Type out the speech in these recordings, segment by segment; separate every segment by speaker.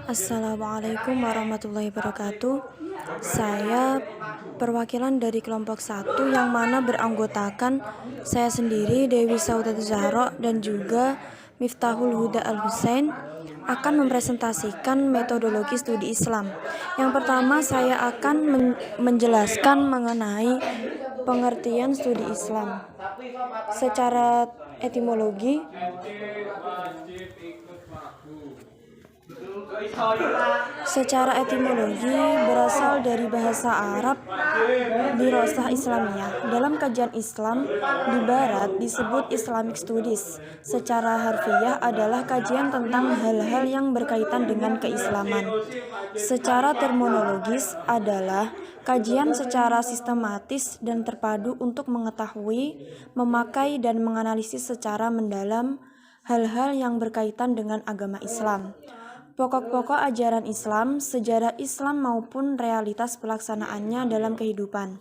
Speaker 1: Assalamualaikum warahmatullahi wabarakatuh. Saya perwakilan dari kelompok 1 yang mana beranggotakan saya sendiri, Dewi Saudatu Zahra, dan juga Miftahul Huda Al-Husain akan mempresentasikan metodologi studi Islam. Yang pertama, saya akan menjelaskan mengenai pengertian studi Islam. Secara etimologi, berasal dari bahasa Arab Dirasah Islamiyah. Dalam kajian Islam di Barat disebut Islamic Studies. Secara harfiah adalah kajian tentang hal-hal yang berkaitan dengan keislaman. Secara terminologis adalah kajian secara sistematis dan terpadu untuk mengetahui, memakai, dan menganalisis secara mendalam hal-hal yang berkaitan dengan agama Islam. Pokok-pokok ajaran Islam, sejarah Islam maupun realitas pelaksanaannya dalam kehidupan.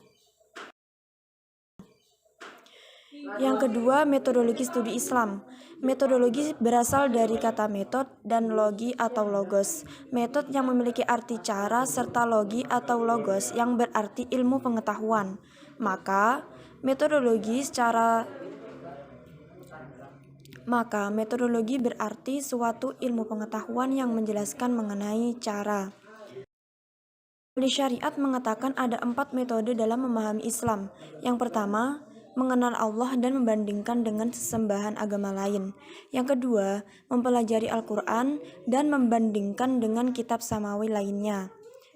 Speaker 1: Yang kedua, metodologi studi Islam. Metodologi berasal dari kata metode dan logi atau logos. Metode yang memiliki arti cara serta logi atau logos yang berarti ilmu pengetahuan. Maka metodologi berarti suatu ilmu pengetahuan yang menjelaskan mengenai cara. Ahli syariat mengatakan ada 4 metode dalam memahami Islam. Yang pertama, mengenal Allah dan membandingkan dengan sesembahan agama lain. Yang kedua, mempelajari Al-Quran dan membandingkan dengan kitab samawi lainnya.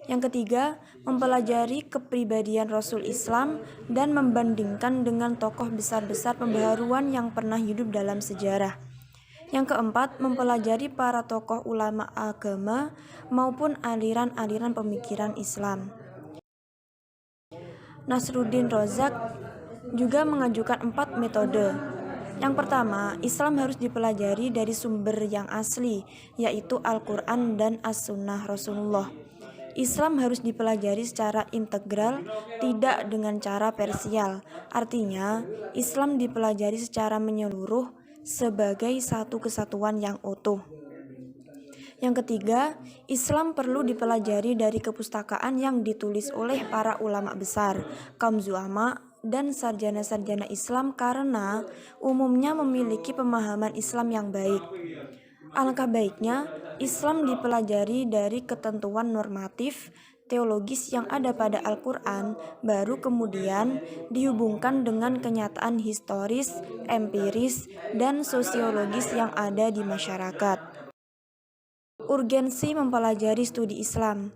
Speaker 1: Yang ketiga, mempelajari kepribadian Rasul Islam dan membandingkan dengan tokoh besar-besar pembaharuan yang pernah hidup dalam sejarah. Yang keempat, mempelajari para tokoh ulama agama maupun aliran-aliran pemikiran Islam. Nasruddin Razak juga mengajukan 4 metode. Yang pertama, Islam harus dipelajari dari sumber yang asli, yaitu Al-Quran dan As-Sunnah Rasulullah. Islam harus dipelajari secara integral, tidak dengan cara parsial. Artinya, Islam dipelajari secara menyeluruh sebagai satu kesatuan yang utuh. Yang ketiga, Islam perlu dipelajari dari kepustakaan yang ditulis oleh para ulama besar, kaum zu'ama, dan sarjana-sarjana Islam karena umumnya memiliki pemahaman Islam yang baik. Alangkah baiknya Islam dipelajari dari ketentuan normatif teologis yang ada pada Al-Quran, baru kemudian dihubungkan dengan kenyataan historis, empiris, dan sosiologis yang ada di masyarakat. Urgensi mempelajari studi Islam.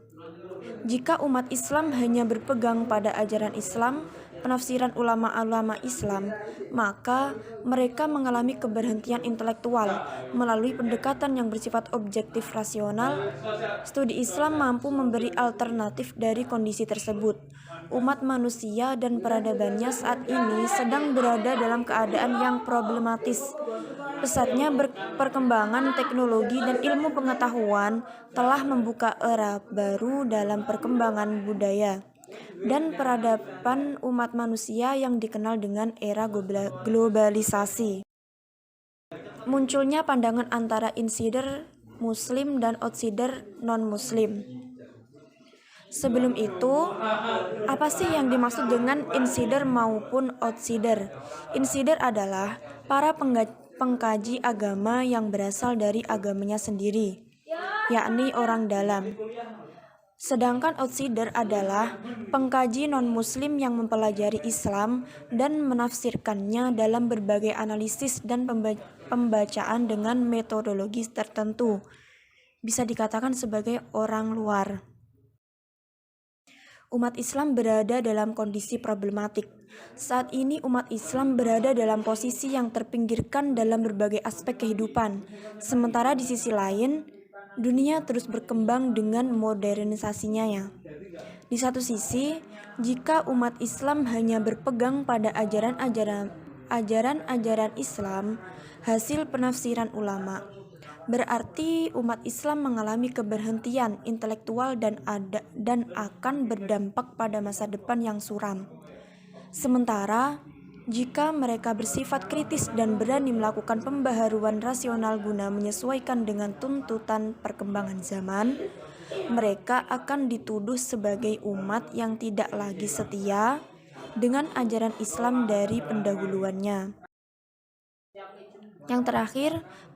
Speaker 1: Jika umat Islam hanya berpegang pada ajaran Islam, penafsiran ulama-ulama Islam, maka mereka mengalami keberhentian intelektual. Melalui pendekatan yang bersifat objektif rasional, studi Islam mampu memberi alternatif dari kondisi tersebut. Umat manusia dan peradabannya saat ini sedang berada dalam keadaan yang problematis. Pesatnya perkembangan teknologi dan ilmu pengetahuan telah membuka era baru dalam perkembangan budaya dan peradaban umat manusia yang dikenal dengan era globalisasi. Munculnya pandangan antara insider muslim dan outsider non-muslim. Sebelum itu, apa sih yang dimaksud dengan insider maupun outsider? Insider adalah para pengkaji agama yang berasal dari agamanya sendiri, yakni orang dalam. Sedangkan outsider adalah pengkaji non-muslim yang mempelajari Islam dan menafsirkannya dalam berbagai analisis dan pembacaan dengan metodologi tertentu. Bisa dikatakan sebagai orang luar. Umat Islam berada dalam kondisi problematik. Saat ini umat Islam berada dalam posisi yang terpinggirkan dalam berbagai aspek kehidupan. Sementara di sisi lain, dunia terus berkembang dengan modernisasinya ya. Di satu sisi, jika umat Islam hanya berpegang pada ajaran-ajaran Islam, hasil penafsiran ulama, berarti umat Islam mengalami keberhentian intelektual dan akan berdampak pada masa depan yang suram. Sementara Jika mereka bersifat kritis dan berani melakukan pembaharuan rasional guna menyesuaikan dengan tuntutan perkembangan zaman, mereka akan dituduh sebagai umat yang tidak lagi setia dengan ajaran Islam dari pendahuluannya. Yang terakhir,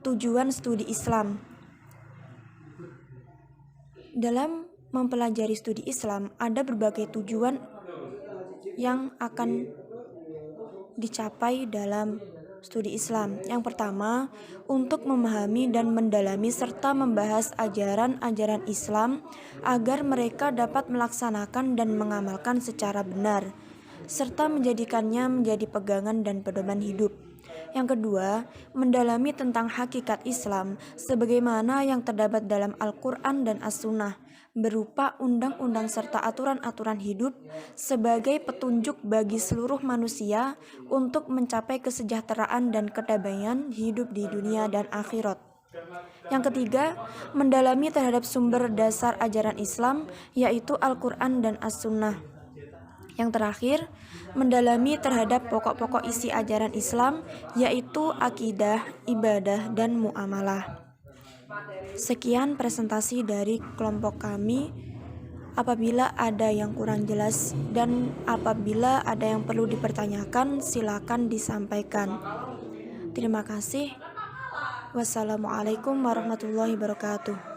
Speaker 1: tujuan studi Islam. Dalam mempelajari studi Islam, ada berbagai tujuan yang akan dicapai dalam studi Islam. Yang pertama, untuk memahami dan mendalami serta membahas ajaran-ajaran Islam agar mereka dapat melaksanakan dan mengamalkan secara benar, serta menjadikannya menjadi pegangan dan pedoman hidup. Yang kedua, mendalami tentang hakikat Islam sebagaimana yang terdapat dalam Al-Quran dan As-Sunnah, berupa undang-undang serta aturan-aturan hidup sebagai petunjuk bagi seluruh manusia untuk mencapai kesejahteraan dan kedamaian hidup di dunia dan akhirat. Yang ketiga, mendalami terhadap sumber dasar ajaran Islam, yaitu Al-Quran dan As-Sunnah. Yang terakhir, mendalami terhadap pokok-pokok isi ajaran Islam, yaitu akidah, ibadah, dan muamalah. Sekian presentasi dari kelompok kami. Apabila ada yang kurang jelas dan apabila ada yang perlu dipertanyakan, silakan disampaikan. Terima kasih. Wassalamualaikum warahmatullahi wabarakatuh.